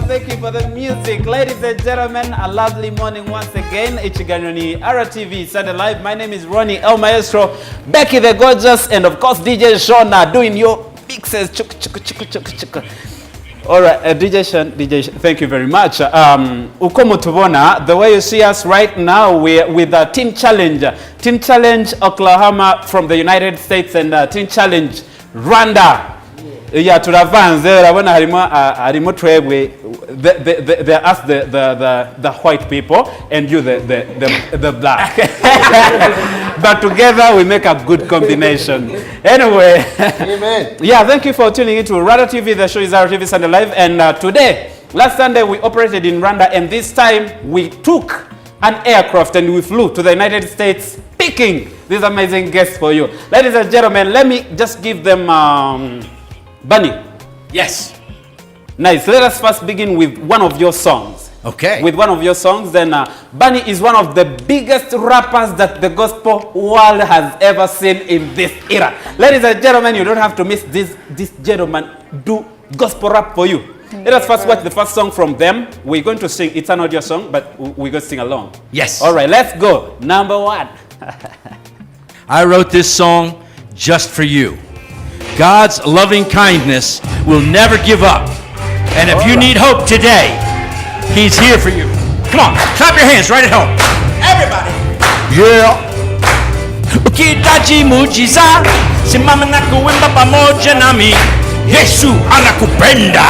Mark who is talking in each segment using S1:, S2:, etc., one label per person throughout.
S1: Thank you for the music. Ladies and gentlemen, a lovely morning once again. Ichiganoni RTV Sunday Live. My name is Ronnie El Maestro, Becky the Gorgeous, and of course DJ Shona doing your mixes. All right, DJ, thank you very much. Ukomo Tubona, the way you see us right now, we're with Team Challenge. Team Challenge Oklahoma from the United States and Team Challenge Rwanda. Yeah, to advance there, when harimo twebwe, they ask the white people and you the black. But together we make a good combination. Anyway, amen. Yeah, thank you for tuning into Rwanda TV. The show is RTV Sunday Live, and today, last Sunday we operated in Rwanda, and this time we took an aircraft and we flew to the United States, picking these amazing guests for you. Ladies and gentlemen, let me just give them Bunny.
S2: Yes.
S1: Nice. Let us first begin with one of your songs.
S2: Okay.
S1: With one of your songs. Then Bunny is one of the biggest rappers that the gospel world has ever seen in this era. Ladies and gentlemen, you don't have to miss this gentleman do gospel rap for you. Let us first watch the first song from them. We're going to sing. It's an audio song, but we're going to sing along.
S2: Yes.
S1: All right, let's go. Number one.
S2: I wrote this song just for you. God's loving kindness will never give up. And if you need hope today, He's here for you. Come on, clap your hands right at home. Everybody. Yeah. Ukihitaji muujiza, simama na kuimba pamoja nami. Yesu anakupenda.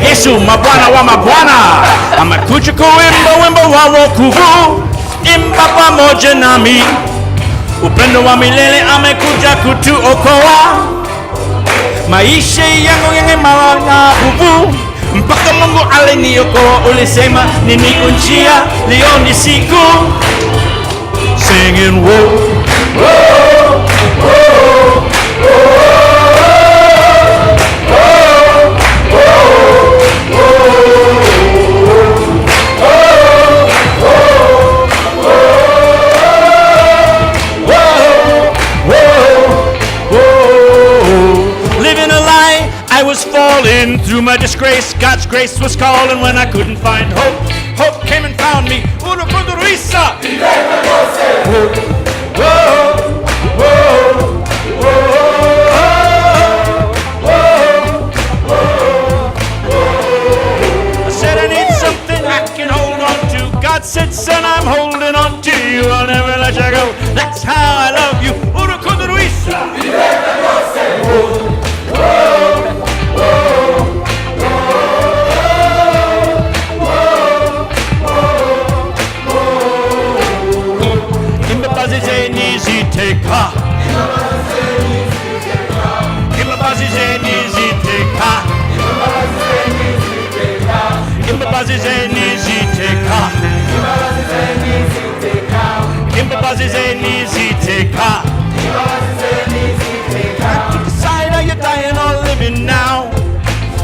S2: Yesu mabwana wa mabwana. Amekuja kuimba wimbo wa wokovu. Imba pamoja nami. Upendo wa milele amekuja kutuokoa. Maisha yangu yangemala na bubu. Mpaka Mungu aliniokoa. Ulisema nini njia, leo ni siku. Singing whoa, whoa, whoa, whoa. I was falling through my disgrace. God's grace was calling when I couldn't find hope. Hope came and found me. Uno cuando Ruiza. I said I need something I can hold on to. God said, son, I'm holding on to you. I'll never let you go. That's how I love you. Uno cuando Ruiza.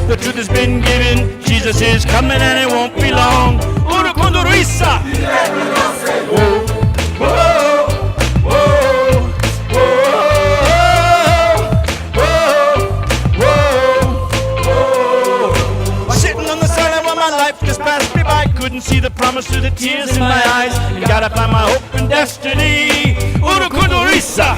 S2: The truth has been given. Jesus is coming and it won't be long. Uno cuando Ruiza. Sitting on the side of my life just passed me by. Couldn't see the promise through the tears in my eyes. And gotta find my hope and destiny. Uno cuando Ruiza.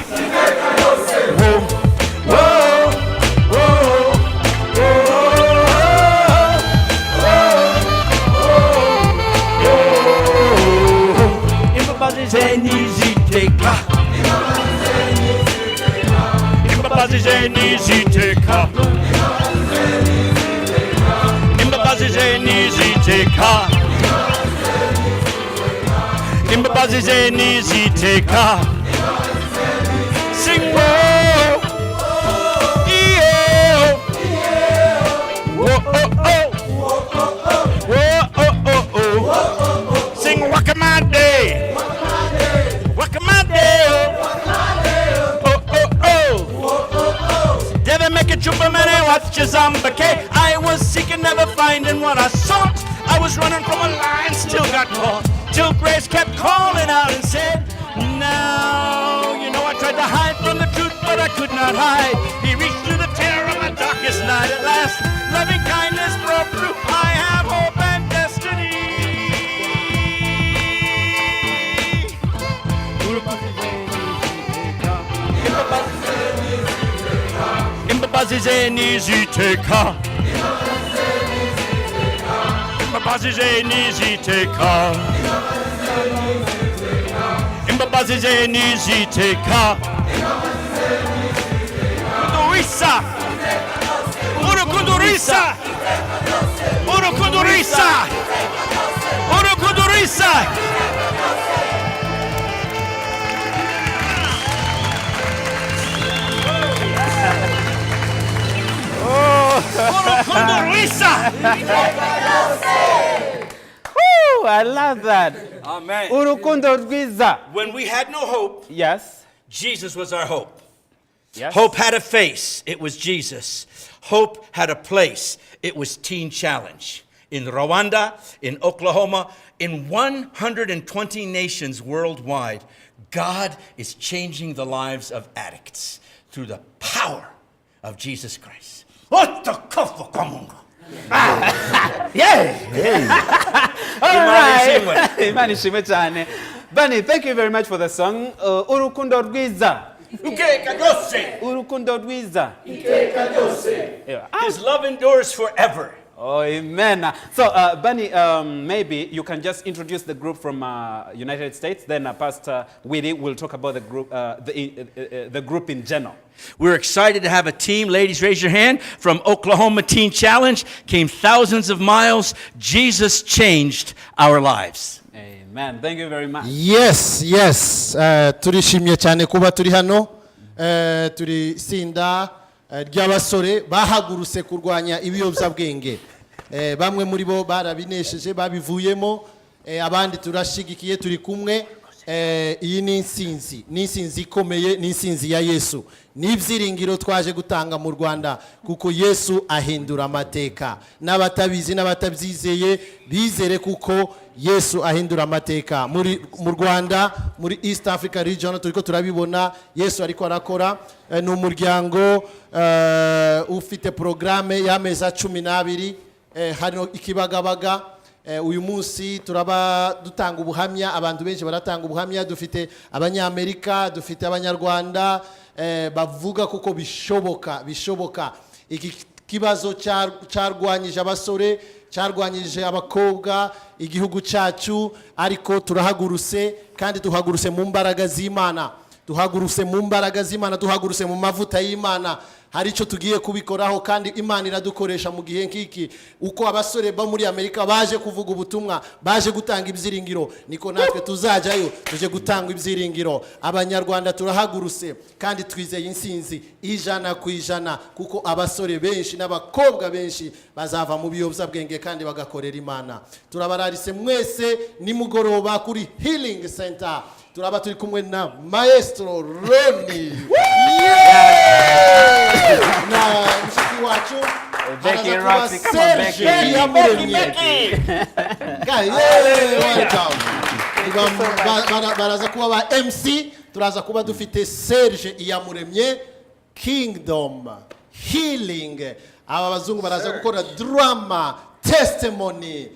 S2: Sing whoa, yeah, whoa, oh. Sing Waka My Day, Waka My Day, oh. Devil make a jumper man and watch your zombie. I was seeking, never finding what I sought. I was running from a line, still got caught. Till grace kept calling out and said, now, you know I tried to hide from the truth, but I could not hide. He reached through the terror of my darkest night at last. Loving kindness broke through. I have imbabazi ze niziteka imbabazi ze niziteka imbabazi ze niziteka Urukundo urukundo risa urukundo risa urukundo risa urukundo risa.
S1: Woo, I love that.
S2: Amen.
S1: Urukundo rwiza.
S2: When we had no hope,
S1: Yes.
S2: Jesus was our hope.
S1: Yes.
S2: Hope had a face, it was Jesus. Hope had a place, it was Teen Challenge. In Rwanda, in Oklahoma, in 120 nations worldwide, God is changing the lives of addicts through the power of Jesus Christ.
S1: Imana ishimwe cyane. Bunny, thank you very much for the song. Urukundo rwiza. Urukundo rwiza. Yeah.
S2: His love endures forever.
S1: Oh, amen. So, Bunny, maybe you can just introduce the group from United States. Then Pastor Willie will talk about the group, the group in general.
S2: We're excited to have a team. Ladies, raise your hand. From Oklahoma Teen Challenge, came thousands of miles. Jesus changed our lives.
S1: Amen. Thank you very much.
S3: Yes. Turishimye cyane kuba turi hano. Turi sinda ry'abasore bahagurutse kurwanya ibiyobyabwenge. Bamwe muri bo barabinesheje babivuyemo, abandi turashigikiye turi kumwe. Iyi ni insinzi ikomeye, ni insinzi ya Yesu. N'ibyiringiro twaje gutanga mu Rwanda kuko Yesu ahindura amateka. N'abatabizi n'abatabyizeye bizere kuko Yesu ahindura amateka. Mu Rwanda, muri East Africa region turiko turabibona Yesu ariko arakora. Ni umuryango ufite programme y'amezi 12 hano ikibagabaga. Uyu munsi turaba dutanga ubuhamya, abantu benshi baratanga ubuhamya, dufite abanyamerika, dufite abanyarwanda bavuga kuko bishoboka. Iki kibazo cyarwanyije abasore, cyarwanyije abakobwa, igihugu cyacu, ariko turahagurutse kandi tuhagurutse mu mbaraga z'Imana. Tuhagurutse mu mbaraga z'Imana, tuhagurutse mu mavuta y'Imana. Hari icyo tugiye kubikoraho kandi Imana iradukoresha mu gihe nk'iki. Uko abasore ba muri Amerika baje kuvuga ubutumwa, baje gutanga ibyiringiro, niko natwe tuzajayo tuje gutanga ibyiringiro. Abanyarwanda turahagurutse kandi twizeye insinzi 100% kuko abasore benshi n'abakobwa benshi bazava mu biyobyabwenge kandi bagakorera Imana. Turabararise mwese nimugoroba kuri Healing Center. Turaba turi kumwe na Maestro Ronnie. Na mshiki wacu
S1: Becky Roxy, come on Becky.
S3: Baraza kuba ba MC, turaza kuba dufite Serge Iyamuremye, Kingdom, Healing. Aba bazungu baraza gukora drama, testimony.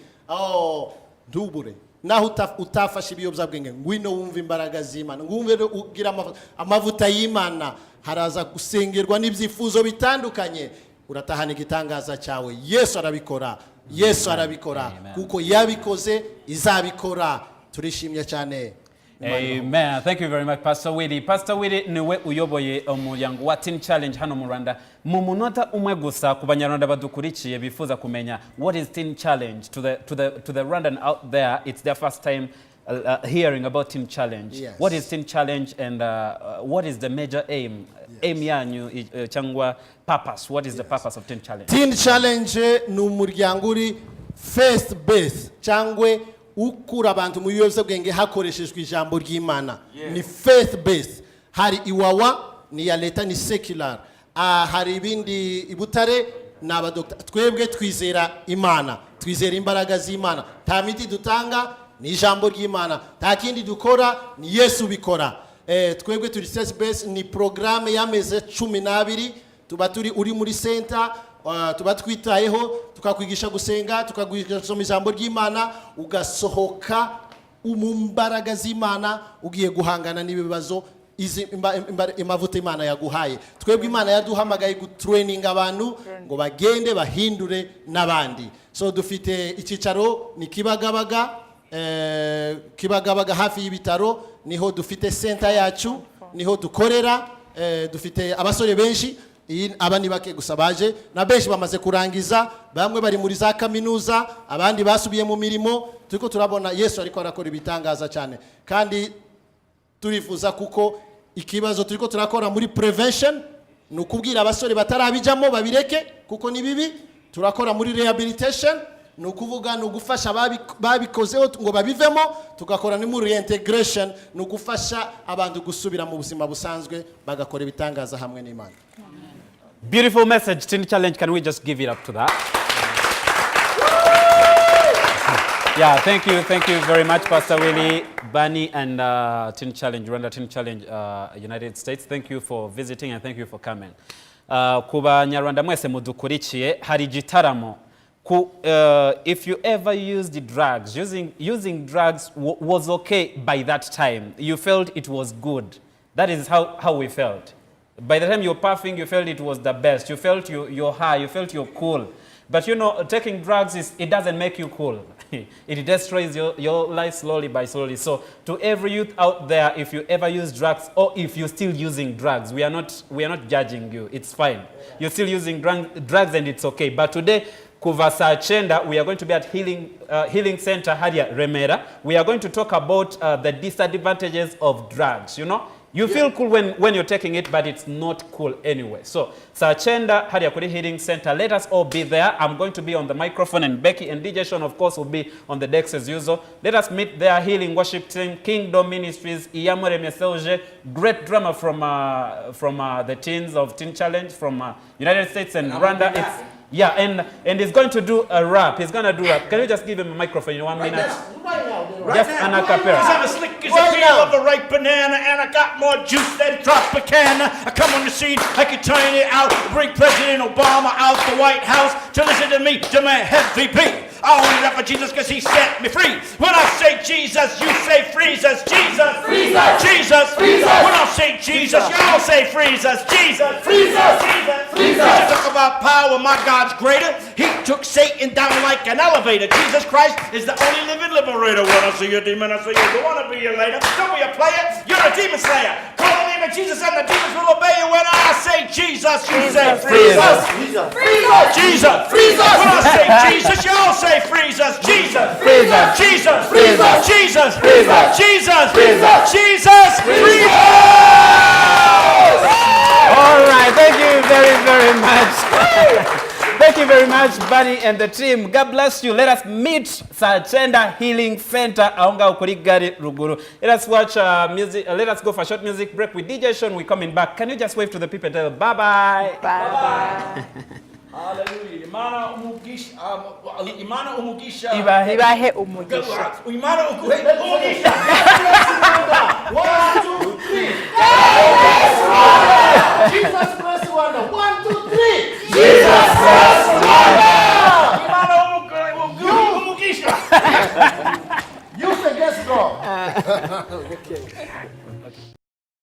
S3: Ndubure. Naho utafashe ibiyobyabwenge ngwino wumva imbaraga z'Imana, ngumve ugira amavuta y'Imana, haraza gusengerwa n'ibyifuzo bitandukanye, uratahana igitangaza cyawe. Yesu arabikora kuko yabikoze izabikora. Turishimye cyane.
S1: Amen. Thank you very much, Pastor Willie. Pastor Willie niwe uyoboye umuryango wa Teen Challenge hano mu Rwanda. Mu munota umwe gusa ku banyarwanda badukurikiye bifuza kumenya what is Teen Challenge to the Rwandan out there. It's their first time hearing about Teen Challenge.
S3: Yes.
S1: What is Teen Challenge and what is the major aim? Yes. Aim yanyu cyangwa purpose. What is the purpose of Teen Challenge?
S3: Teen Challenge ni umuryango uri faith based cyangwa ukura abantu mu biyobyabwenge hakoreshejwe ijambo ry'Imana. Ni faith based. Hari Iwawa ni ya leta, ni secular. Hari ibindi ibutare n'abadokta. Twebwe twizera Imana, twizera imbaraga z'Imana. Ta miti dutanga ni ijambo ry'Imana, ta kindi dukora ni Yesu bikora. Twebwe turi faith based, ni programme y'amezi 12 tuba turi uri muri center. Tuba twitayeho tukakwigisha gusenga, tukakwigisha gusoma ijambo ry'Imana, ugasohoka mu mbaraga z'Imana ugiye guhangana n'ibibazo imavuta Imana yaguhaye. Twebwe Imana yaduhamagaye gutraining abantu ngo bagende bahindure n'abandi. So dufite icyicaro ni Kibagabaga hafi y'ibitaro, niho dufite center yacu, niho dukorera. Dufite abasore benshi, aba ni bake gusa baje, na benshi bamaze kurangiza, bamwe bari muri za kaminuza, abandi basubiye mu mirimo. Turiko turabona Yesu ariko arakora ibitangaza cyane, kandi turifuza kuko ikibazo turiko turakora muri prevention ni ukubwira abasore batarabijamo babireke kuko ni bibi. Turakora muri rehabilitation, ni ukuvuga ni ugufasha babikozeho ngo babivemo. Tugakora ni muri reintegration, ni ugufasha abantu gusubira mu buzima busanzwe bagakora ibitangaza hamwe n'Imana.
S1: Beautiful message, Teen Challenge. Can we just give it up to that? Yeah, thank you very much, Pastor Willie, Bunny, and Teen Challenge, Rwanda Teen Challenge, United States. Thank you for visiting and thank you for coming. Kuba Nyarwanda mwese mudukurikiye, hari gitaramo. If you ever used drugs, using drugs was okay by that time. You felt it was good. That is how we felt. By the time you're puffing, you felt it was the best. You felt you're high, you felt you're cool. But you know, taking drugs, it doesn't make you cool. It destroys your life slowly by slowly. So to every youth out there, if you ever use drugs or if you're still using drugs, we are not judging you. It's fine. You're still using drugs and it's okay. But today, kuva saa cyenda, we are going to be at Healing Center Haria Remera. We are going to talk about the disadvantages of drugs, you know. You feel cool when you're taking it, but it's not cool anyway. So, Sachenda Haria Kuri Healing Center, let us all be there. I'm going to be on the microphone, and Becky and DJ Sean, of course, will be on the decks as usual. Let us meet their healing worship team, Kingdom Ministries, Iyamure Meselje, great drummer from the teens of Teen Challenge from United States and Rwanda. Yeah, and he's going to do a rap. He's going to do rap. Can you just give him a microphone in 1 minute? Just an acapella.
S2: I'm as slick as the peel of a ripe banana, and I got more juice than Tropicana. I come on the scene, I can turn it out, bring President Obama out the White House to listen to me, to my heavy beat. I only rap for Jesus because he set me free. When I say Jesus, you say freeze us. Jesus, freeze us. Jesus, freeze us. When I say Jesus, y'all say freeze us. Jesus, freeze us. Jesus, freeze us. You talk about power, my God's greater. He took Satan down like an elevator. Jesus Christ is the only living liberator. When I see a demon, I say you don't want to be here later. Don't be a player, you're a demon slayer. Call the name of Jesus and the demons will obey you. When I say Jesus, you say freeze us. Jesus, freeze us. Jesus, freeze us. When I say Jesus, y'all say freeze us. Jesus, freeze us. Jesus, freeze us. Jesus, freeze us. Jesus, freeze us. Jesus, freeze us.
S1: All right, thank you very much. Thank you very much, Bunny and the team. God bless you. Let us meet Sachenda Healing Center. Aonga Ukurigari Ruguru. Let us watch music. Let us go for a short music break with DJ Sean. We're coming back. Can you just wave to the people and tell them bye-bye? Bye-bye.
S2: Hallelujah. Imana umugisha. Imana umugisha.
S4: Ibahe umugisha.
S2: Imana umugisha.
S3: 1, 2, 3. Jesus bless Rwanda. 1, 2, 3. Jesus bless Rwanda.
S2: Imana umugisha.
S3: You say yes, God. Okay.